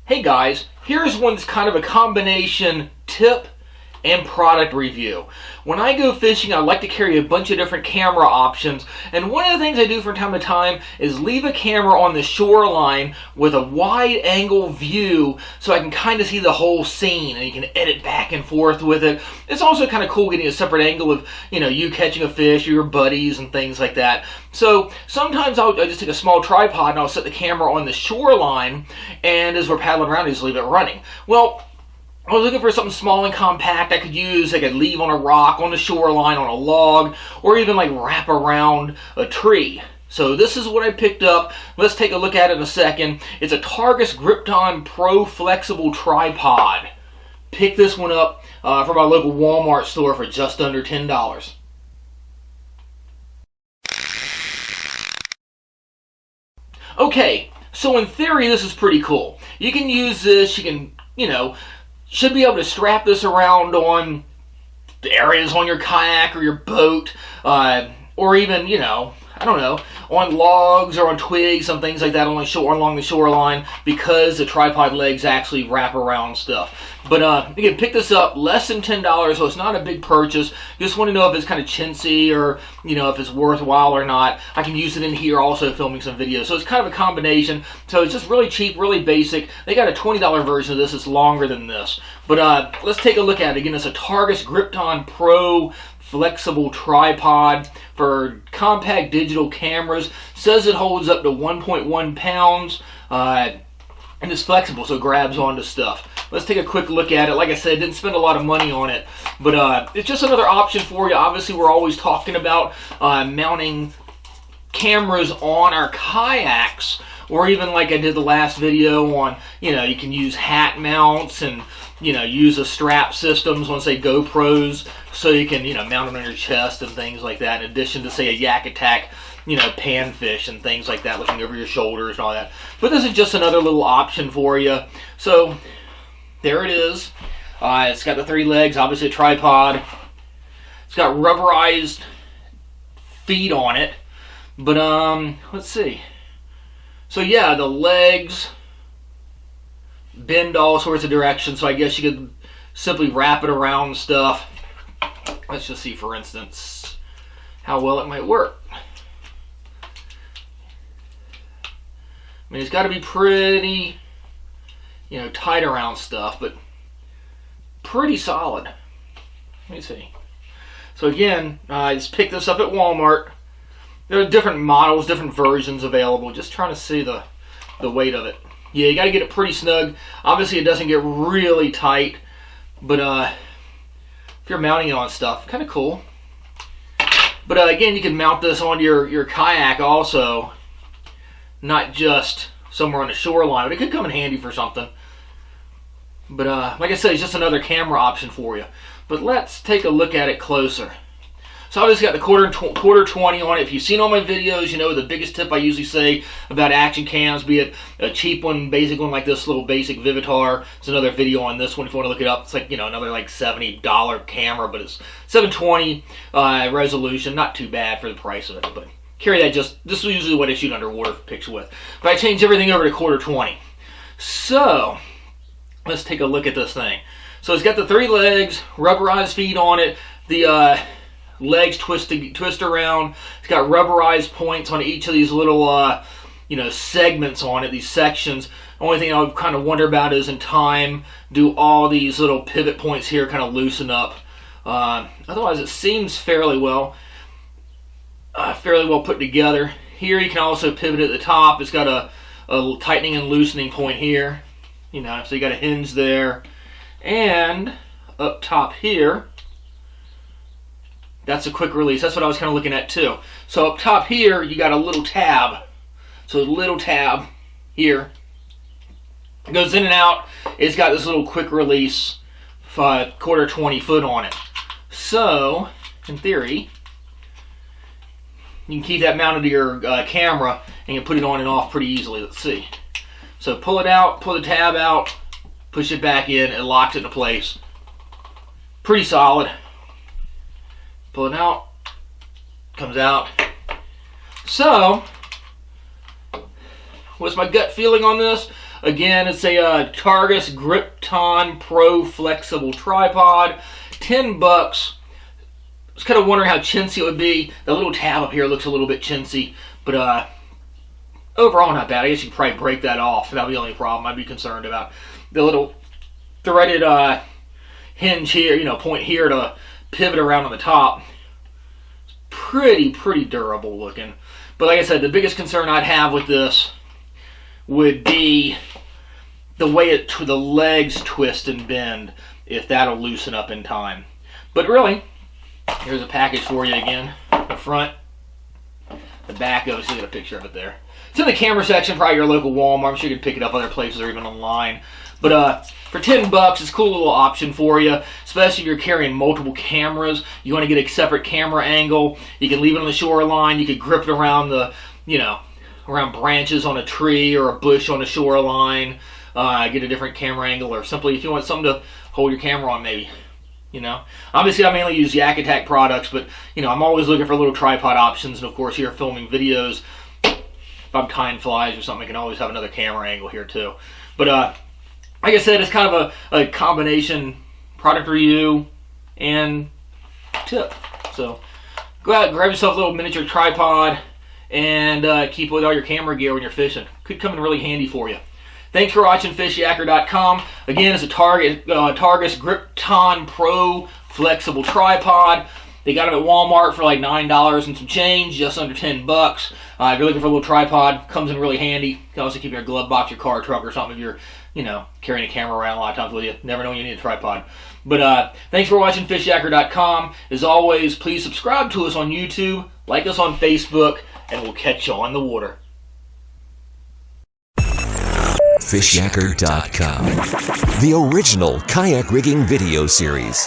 Hey guys, here's one that's kind of a combination tip and product review. When I go fishing, I like to carry a bunch of different camera options, and one of the things I do from time to time is leave a camera on the shoreline with a wide angle view so I can kind of see the whole scene and you can edit back and forth with it. It's also kind of cool getting a separate angle of, you catching a fish or your buddies and things like that. So sometimes I just take a small tripod and I'll set the camera on the shoreline, and as we're paddling around, I just leave it running. Well, I was looking for something small and compact I could use. I could leave on a rock, on the shoreline, on a log, or even like wrap around a tree. So this is what I picked up. Let's take a look at it in a second. It's a Targus Grypton Pro Flexible Tripod. Picked this one up from our local Walmart store for just under $10. Okay, so in theory this is pretty cool. You can use this, you can, should be able to strap this around on the areas on your kayak or your boat, or even, I don't know, on logs or on twigs and things like that along the shoreline, because the tripod legs actually wrap around stuff. But you can pick this up less than $10, so it's not a big purchase. Just want to know if it's kind of chintzy or, if it's worthwhile or not. I can use it in here also filming some videos. So it's kind of a combination. So it's just really cheap, really basic. They got a $20 version of this. It's longer than this. But let's take a look at it. Again, it's a Targus Grypton Pro Flexible Tripod for compact digital cameras. Says it holds up to 1.1 pounds. And it's flexible, so it grabs onto stuff. Let's take a quick look at it. Like I said, didn't spend a lot of money on it, but it's just another option for you. Obviously, we're always talking about mounting cameras on our kayaks, or even like I did the last video on, you can use hat mounts and, use a strap systems on, say, GoPros, so you can, mount them on your chest and things like that, in addition to, say, a yak attack, panfish and things like that, looking over your shoulders and all that. But this is just another little option for you. So there it is. It's got the 3 legs, obviously a tripod. It's got rubberized feet on it. But let's see. So yeah, the legs bend all sorts of directions, so I guess you could simply wrap it around stuff. Let's just see, for instance, how well it might work. I mean, it's got to be pretty, tight around stuff, but pretty solid. Let me see. So again, I just picked this up at Walmart. There are different models, different versions available. Just trying to see the weight of it. Yeah, you got to get it pretty snug. Obviously, it doesn't get really tight, but if you're mounting it on stuff, kind of cool. But again, you can mount this on your kayak also, not just somewhere on the shoreline, but it could come in handy for something. But like I said, it's just another camera option for you. But let's take a look at it closer. So I obviously got the quarter 20 on it. If you've seen all my videos, the biggest tip I usually say about action cams, be it a cheap one, basic one like this little basic Vivitar. There's another video on this one if you want to look it up. It's like, another like $70 camera, but it's 720 resolution. Not too bad for the price of it, but carry that this is usually what I shoot underwater picture with. But I changed everything over to quarter 20. So let's take a look at this thing. So it's got the 3 legs, rubberized feet on it. The legs twist around. It's got rubberized points on each of these little segments on it, these sections. Only thing I would kind of wonder about is in time, do all these little pivot points here kind of loosen up. Otherwise, it seems fairly well put together. Here you can also pivot at the top. It's got a tightening and loosening point here. So you got a hinge there. And up top here, that's a quick release. That's what I was kind of looking at too. So up top here, you got a little tab. So a little tab here. It goes in and out. It's got this little quick release quarter 20 foot on it. So, in theory, you can keep that mounted to your camera and you can put it on and off pretty easily. Let's see. So pull it out, pull the tab out, push it back in, it locks it into place. Pretty solid. Pull it out, comes out. So, what's my gut feeling on this? Again, it's a Targus Grypton Pro Flexible Tripod. $10. I was kind of wondering how chintzy it would be. The little tab up here looks a little bit chintzy, but overall not bad. I guess you could probably break that off. That would be the only problem I'd be concerned about. The little threaded hinge here, you know, point here to pivot around on the top. It's pretty durable looking. But like I said, the biggest concern I'd have with this would be the way the legs twist and bend, if that'll loosen up in time. But really, here's a package for you again. The front, the back of it. So you got a picture of it there. It's in the camera section, probably your local Walmart. I'm sure you can pick it up other places or even online. But for $10, it's a cool little option for you, especially if you're carrying multiple cameras. You want to get a separate camera angle. You can leave it on the shoreline. You could grip it around the, you know, around branches on a tree or a bush on the shoreline. Get a different camera angle, or simply if you want something to hold your camera on, maybe. You know, obviously I mainly use Yak Attack products, but you know, I'm always looking for little tripod options. And of course, here filming videos, if I'm tying flies or something, I can always have another camera angle here too. But like I said, it's kind of a combination product review and tip. So go out and grab yourself a little miniature tripod and keep it with all your camera gear when you're fishing. Could come in really handy for you. Thanks for watching Fishyaker.com. Again, it's a Targus Grypton Pro Flexible Tripod. They got them at Walmart for like $9 and some change, just under $10. If you're looking for a little tripod, comes in really handy. You can also keep in your glove box, your car, truck, or something if you're, you know, carrying a camera around a lot of times with you. Never know when you need a tripod. But thanks for watching Fishyaker.com. As always, please subscribe to us on YouTube, like us on Facebook, and we'll catch you on the water. Fishyaker.com, the original kayak rigging video series.